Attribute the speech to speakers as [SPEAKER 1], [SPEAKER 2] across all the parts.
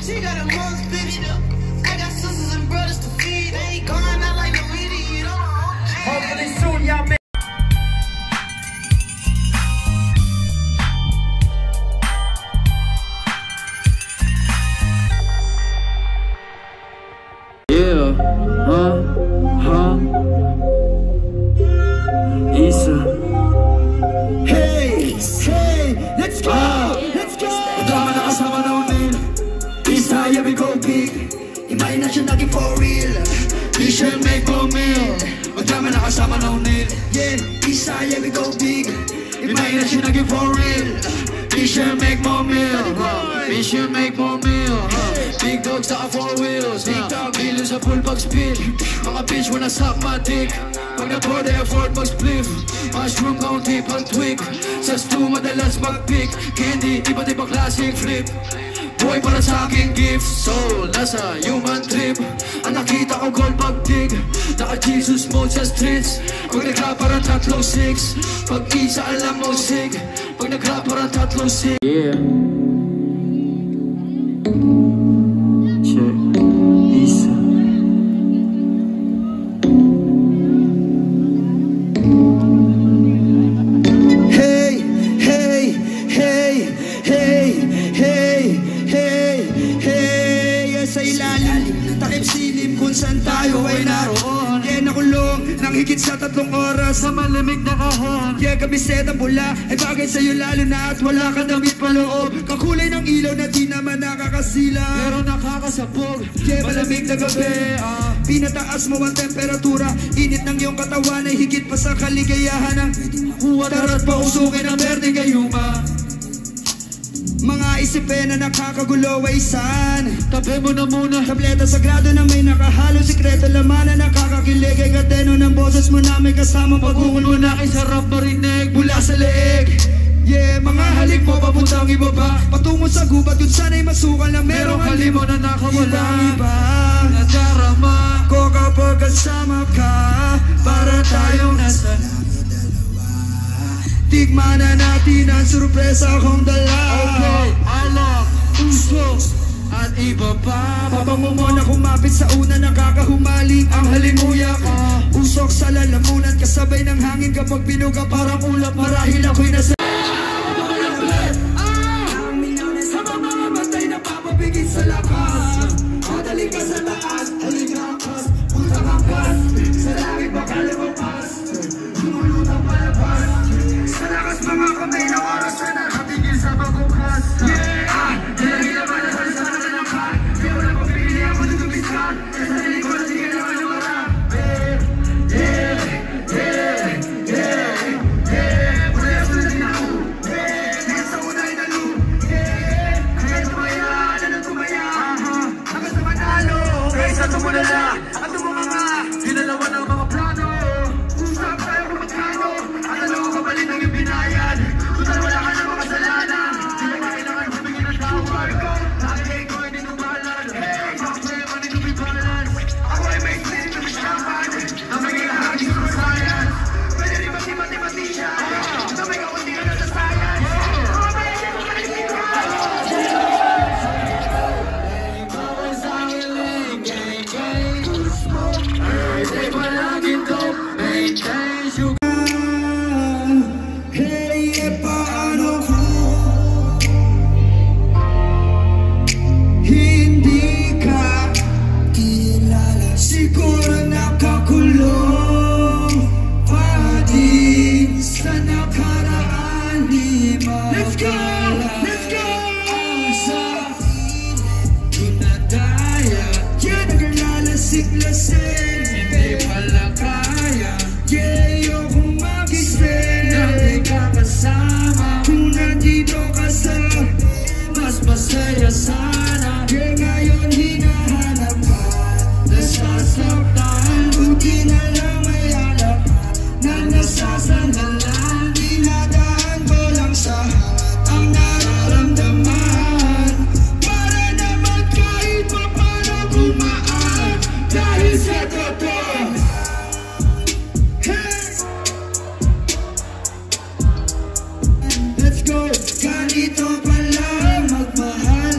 [SPEAKER 1] She got a mom split it up. I got sisters and brothers to feed. They ain't going out like no idiot.
[SPEAKER 2] Hopefully soon y'all make
[SPEAKER 3] Isa.
[SPEAKER 2] Hey, let's go, let's go. Drama na kasama na unil. Isa, yeah, we go big. Imay na siya naging for real. We shall make more meal. Drama na kasama na unil. Yeah, Isa, yeah, we go big. Imay na siya naging for real. We shall make more meal. We shall make more meal. Big dogs sa 4 wheels. Billions sa full bag spin. Mga bitch wanna suck my dick. Pag na-pour the effort mag-spliff. Mushroom county pang twig. Sa stew madalas mag-pick. Candy, iba't ibang klaseng flip. Boy para sa aking gift. Soul, nasa human trip. Ang nakita ko gold pag-dig. Naka-Jesus mode sa streets. Pag nag-rap parang 3-6. Pag isa alam mo sig. Pag nag-rap parang 3-6.
[SPEAKER 3] Yeah. Check. Isa.
[SPEAKER 2] Sa ilalim, takip silim kung saan tayo ay naroon. Yeah, nakulong, nang higit sa 3 oras sa malamig na kahon. Yeah, kabiseta pula, ay bagay sa'yo lalo na at wala ka damit paloob. Kakulay ng ilaw na di naman nakakasila, pero nakakasabog. Yeah, malamig na gabi, pinataas mo ang temperatura. Init ng iyong katawan ay higit pa sa kaligayahan ng tara't pausukin ang berde gayuma. Mga isipin na nakakagulo ay saan? Tabi mo na muna. Tableta sagrado na may nakahalo sikreto laman na nakakakilig. Ay kadeno ng boses mo na may kasama pag-ungol mo na kay sarap marinig mula sa leeg. Yeah, mga halik mo papuntang ibaba patungo sa gubat kung sana'y masukal na merong halimo na nakawala. Iba nadarama ko kapag kasama ka. Para tayong nasa tigman na natin ang surpresa kong dala. Okay, alak, uso, at iba pa. Pabango mo na kumapit sa una, nakakahumaling ang halimuyak. Usok sa lalamunan, kasabay ng hangin kapag binuga parang ulap. Marahil ako'y nasa ang milyones sa mga matay na papabigit sa lakas. Madali ka sa taas, halika kas, punta kang kas. Sa langit baka lumapas, lumulutang palabas. Sa lakas mga kamay na oras na nakatigil sa pagbukas. Yeah! Nilagay naman na sa sana na ng kat. Di mo na pagpili ako dudubisan. Sa sarili ko na di ka naman lumarap. Yeah! Yeah! Yeah! Yeah! Pwede ako na din ako. Yeah! Kahit sa una ay nalo. Yeah! Kahit tumaya, na tumaya. Hanggang sa manalo. Kahit sa tumunala at tumunganga. Ginalawa ng mga plano. Usap tayo kung magkano. At ano ka balik ng iyong binayan. Total wala ka na mga kasalanan. Di na kailangan humingin ng tawag. Lagi ko ay ninumalan. Hey, bakit man inubibalan. Ako ay may spirit na misyapan. Na may kailangan yung science. Pwede rin mati-mathematician. Na may kakunti ka na sa science. Mga bayan mo na isipin. Bawal sa hiling, gang. Di ba laging to maintain you. Siguro nakakulong pa din sa nakaraan. Di mawala. Let's go! Sa tunadaya. Yeah, naglalasik-lasik. Hindi pala kaya. Yeah, ayokong mag-isip na di ka kasama. Kung nandito ka sa mas masaya sana. Yeah, ngayon hinahanap ka. Nasasaktan, buti na lang may alak na nasasandalan. Dinadaan ko lang sa ang nararamdaman. Para naman kahit pa paano gumaan. Dahil sa totoo. Hey! Let's go! Ganito pala magmahal.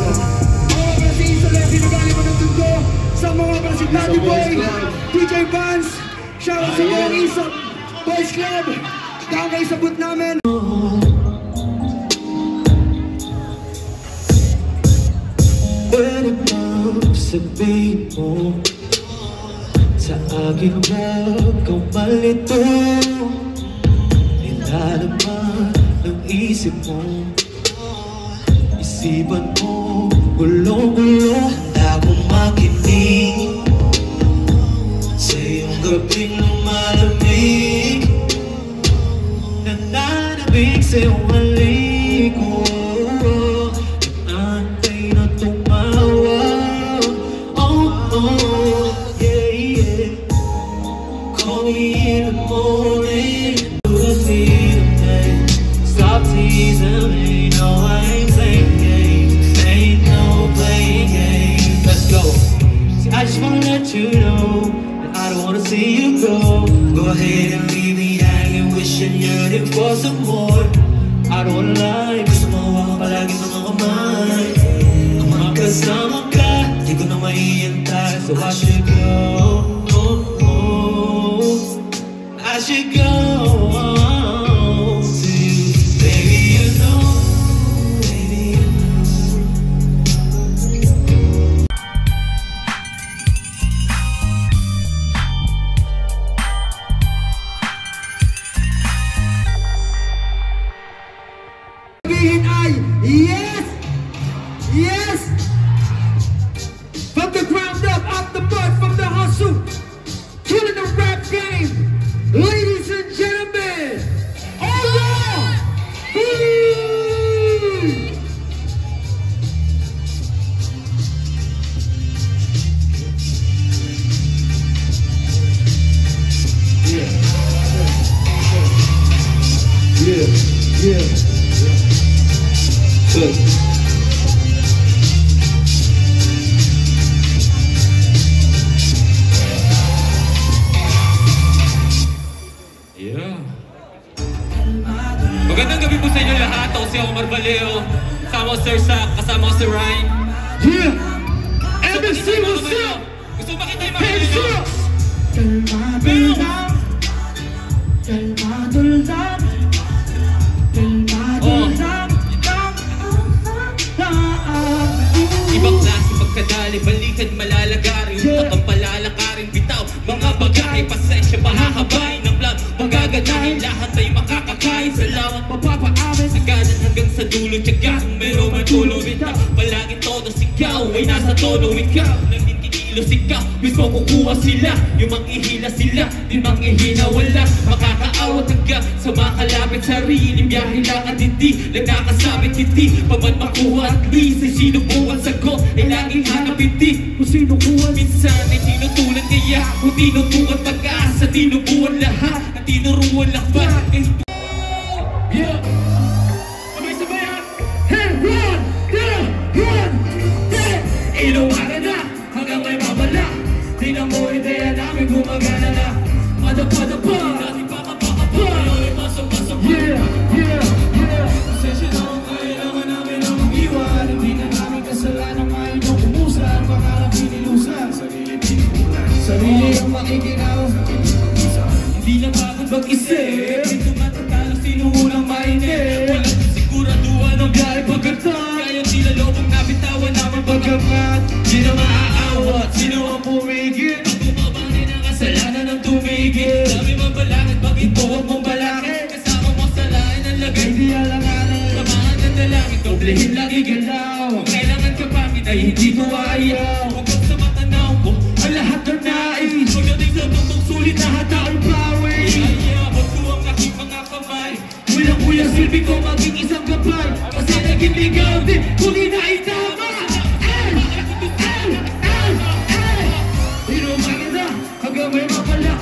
[SPEAKER 2] Mga pala si Isa lang, sinagali mo ng tundo. Sa mga pala si Daddy Boy, DJ Vance, shoutout sa mga Isa Boys Club. Kakaisabot namin.
[SPEAKER 3] Pwede bang sabihin mo sa akin huwag kang malito? Nilalaman ng isip mo, isipan mo, gulong-gulo. Handa kong makinig sa iyong gabing lumalamig, nananabig sa iyong halik ko. Nag-antay na tumawa. Oh, yeah, yeah. Call me in the morning, do the thing. Stop teasing me, no I ain't playing games. Ain't no playing games. Let's go. See, I just wanna let you know that I don't wanna see you go. Go ahead and leave me hanging, wishing yearning for some more. I don't wanna lie, gusto mo ako palagi mga kamay. Ang mga kasama ka, di ko na maihintay. So I should go, oh, oh. I should go to you. Baby, you know, baby, you know.
[SPEAKER 2] Sabihin ay, yes! Yes! From the ground up, out the mud, from the hustle, killing the rap game, ladies and gentlemen, Allah! Yeah.
[SPEAKER 4] Magandang gabi po sa inyo lahat. Ako si Omar Valeo. Kasama ko Sir Sak, kasama ko si Ryan.
[SPEAKER 2] Yeah!
[SPEAKER 4] MC, what's up? Gusto mo makita yung mga
[SPEAKER 2] Hands
[SPEAKER 4] nyo?
[SPEAKER 2] up! Kalmado lang.
[SPEAKER 4] Ibang klase pagkadali, balikan malalagarin, utak ang palalakarin, bitaw mga bagay, pasensya mahahabain ng vlog, magaganahin, lahat ay makakakain. Salamat mapapaamin, saganan hanggang sa dulo, tiyaga kung meron man tulo. Bitaw, palaging todo sigaw ay nasa tono. Ikaw, nagtitikilos ikaw, mismo kukuha sila, yung manghihila sila, di manghihina wala. Makakaawat hanggang sa makalapit, sarili biyahe lang at hindi lang nakasabit. Hindi pa man makuha at least ay sinubukan sagot ay laging hanap. Hindi kung sinukuha minsan ay tinutulan, kaya kung tinutukan pag-asa, tinubuan lahat at tinuruan lakbat.
[SPEAKER 2] Yeah! Sabay-sabay ha! Hey, run! Yeah! Run! Yeah! Inuwanan na hanggang may mabala. Tingnan mo ideya namin gumagana na. Padapa-dapa! Dati pakapakapa! Ay pasok-pasok! Yeah! Yeah! Yeah! Pasensya na kung kailangan namin ang iwan. Hindi na namin kasalanan ngayon ang kumusan. Pangarap pinilusan. Sarili ang makikinaw. Hindi na bakit mag-isip. Ito matatalo sino unang mainip. Walang siguraduhan ang biyahe pagkartan. Kaya sila lobong nabitawan naman pagkamat. Di na maaawat, sino ang pumigil? Ang bumabangin ang kasalanan ng tumigil. Dami mabalakit, bakit huwag mong balakit? Kasama mo sa lain ang lagay, hindi alanganin. Samahan ng dalangin, doblehin lagi galaw. Kung kailangan ka pangit ay hindi ko ayaw. Huwag sa matanaw mo, ang lahat ng nais. Pagdating sa tungtong sulit na hataong bawi. Abot ko ang aking mga kamay. Kuya silbi ko maging isang gabay. Kasi naging ligaw din, kuli na itama. Inumagan na hanggang may mapala.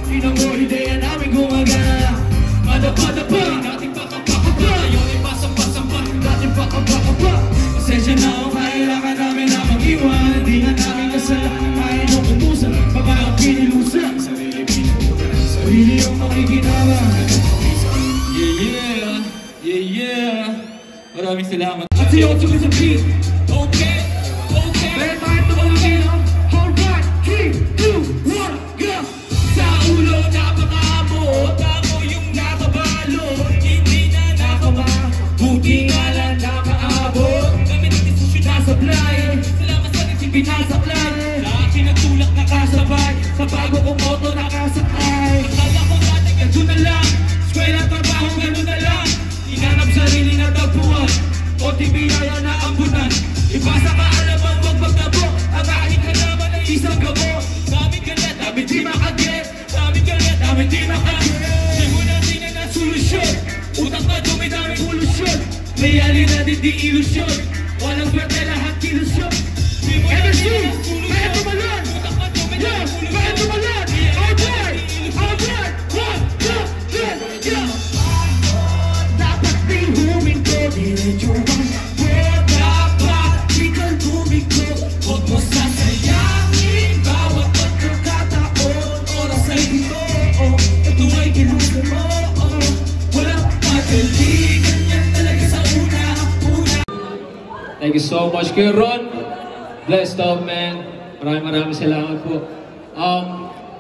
[SPEAKER 2] Tingnan mo ideya namin gumagana. Madapa-dapa, dating pakapakapa. Yung ipasang-pasang-pa, dating pakapakapa. Pasensya na kung kailangan namin na mag-iwan. Hindi na namin kasalanan kahit nung kumusan. Pagkakang pinilusan, sarili yung makikinawa.
[SPEAKER 4] Yeah. Maraming salamat.
[SPEAKER 2] At si Otso is a beat. Okay. pinasaklan. Sa akin nagtulak nakasabay, sa bago kong moto nakasakay. Akala ko dati ganun na lang, eskwela, trabaho, ganun na lang. Inanap sarili na tagpuan, o tibiyaya na ambunan. Ibasa ka alamang wag magtabo, ang aking kalaban ay isang gabo. Daming galit, daming di makaget, daming galit, daming di makaget. Simulan din na ng solusyon, utak na dumi, daming polusyon. Realidad hindi ilusyon, walang swerte lahat ilusyon. MSG, kaya tumalon! Yeah, kaya tumalon! Alright! Alright! Dapat din huminto, diretso ang dapat di kang huminto. Huwag mo sasayangin bawat pagkakataon. Oras ay dito, ito ay ginusto mo. Walang madali, ganyan talaga sa una.
[SPEAKER 3] Thank you so much, Kuya Ron. Blessed up, man. Maraming salamat po.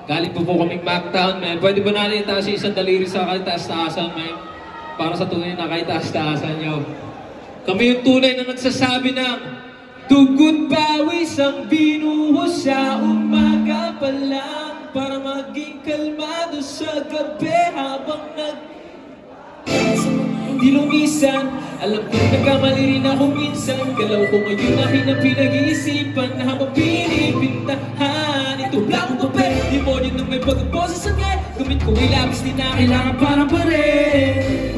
[SPEAKER 3] Galing po kaming Mactown, man. Pwede ba natin itaas yung isang daliri sa kataas-taasan, man? Para sa tunay na kataas-taasan nyo. Kami yung tunay na nagsasabi ng dugo't pawis ang binuhos sa umaga pa lang para maging kalmado sa gabi habang hindi lumisan. Alam ko nagkamali rin ako minsan. Galaw ko ngayon na pinag-iisipan na habang pinipintahan ito blakong kape, demonyo na may pag-boses sa ngay. Gamit ko ay labis din na kailangan parang pare.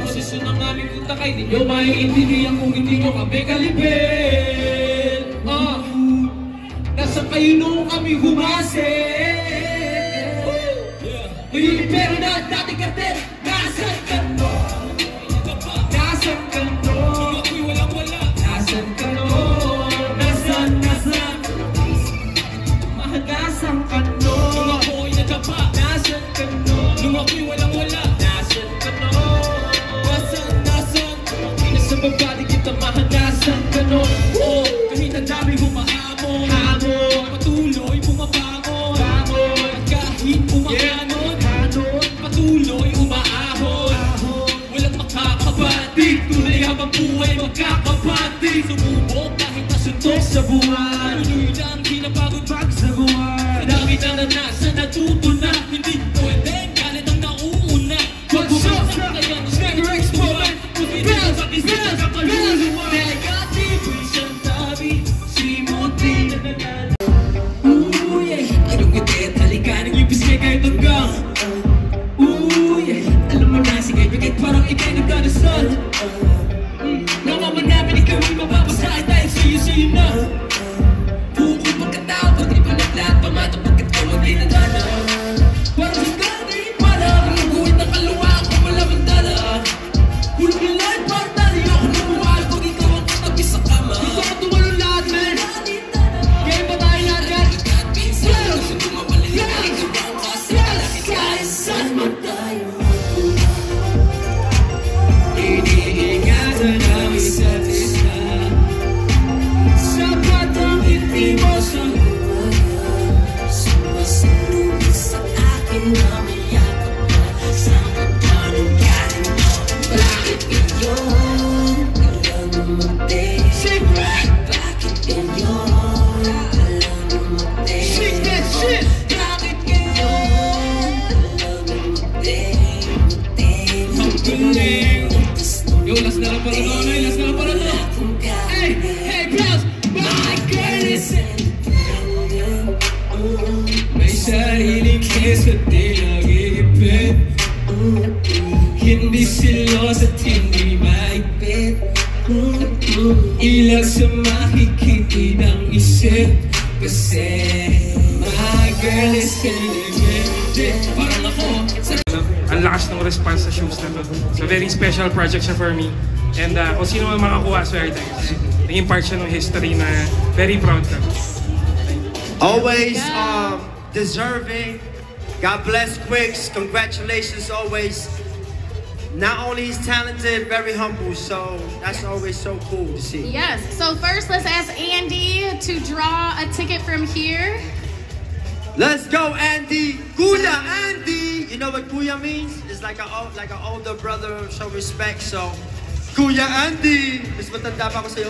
[SPEAKER 3] Proseso ng aming utak ay di nyo maiintindihan kung hindi nyo kami kalipin. Nasa kayo nung kami humasin. Pero na dati kartel, nasan ka no? Nasan ka no? Ako'y walang-wala. Nasan ka no? Nasan? Mahagasan ka no? Nung ako'y nadapa. Nasan ka no? Nung ako'y walang-wala. Nasan ka no? Nasan? Nasa baba di kita mahagasan ka no? Kahit ang dami humahamon, patuloy bumabangon. At kahit umakanon, patuloy umaahon. Walang makakapatid, tunay habang buhay magkakapatid. Sumubok kahit nasuntok sa buhay, tuloy lang pinapagod pagsagawa. Dami na naranasan, natuto na, hindi pwede galit ang nauuna. Wag bumagsak kaya Snagger Exponent, kung pinag sa kisita sa kaluluwa. Negative, isang tabi, simuti na nanalo. Anong ngiti at halika, naglipis kayo kahit hanggang. Alam mo na, sige, bigit parang ikay nagdadasal. Namaman namin ikaw ay mapapasahin dahil sa'yo na. Buko pagkatao, pag di palaglahat, pamato pagkat ka maglinadana. Parang hanggang di pala, kaluguin na kaluwa ako malamang dala. Hulog nila ay parang dali ako namuhal pag ikaw ang katabi sa kama. Ikaw ang tumalong lahat, man. Kaya ba tayo lahat yan? Saan mo tayo? Iniingatan ang isa't isa. Sapat ang hindi mo sa umaga. Sumasalubog sa akin na may yakap ka. Saan ka ba nang galing mo? Bakit ngayon ka lang namatay? Bakit ngayon ka lang namatay? Bakit ngayon ka lang namatay? Yo, last na lang para to, Anoy, last na lang para to. Hey, girls, my girl is independent. May sariling kiss at di nagigipit. Hindi silos at hindi maipit. Ilag sa makikiti ng isip. Kasi my girl is independent. Parang ako sa
[SPEAKER 5] ang lakas ng response sa shows na to. So very special project siya for me. And kung sino man makakuha, swerte. Naging part siya ng history na very proud ka.
[SPEAKER 6] Always deserving. God bless Quicks. Congratulations always. Not only he's talented, very humble. So that's always so cool to see.
[SPEAKER 7] Yes. So first, let's ask Andy to draw a ticket from here.
[SPEAKER 6] Let's go, Andy. Kuya Andy. You know what Kuya means? It's like an older brother, show respect. So, Kuya Andy. Mas matanda pa ako sa'yo.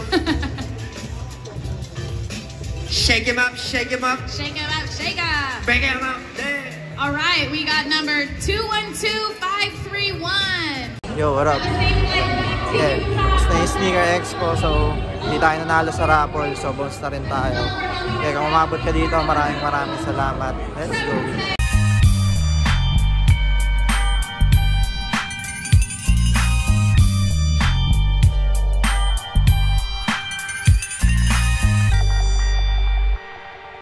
[SPEAKER 6] Shake him up, shake him up.
[SPEAKER 7] Shake it up, shake up.
[SPEAKER 6] Break him up. Yeah.
[SPEAKER 7] All right, we got number 212531.
[SPEAKER 8] Yo, what up? Yeah, gusto na yung Sneaker Expo, so hindi tayo nanalo sa raffle, so bounce na rin tayo. Kaya kung umabot ka dito, maraming salamat. Let's go.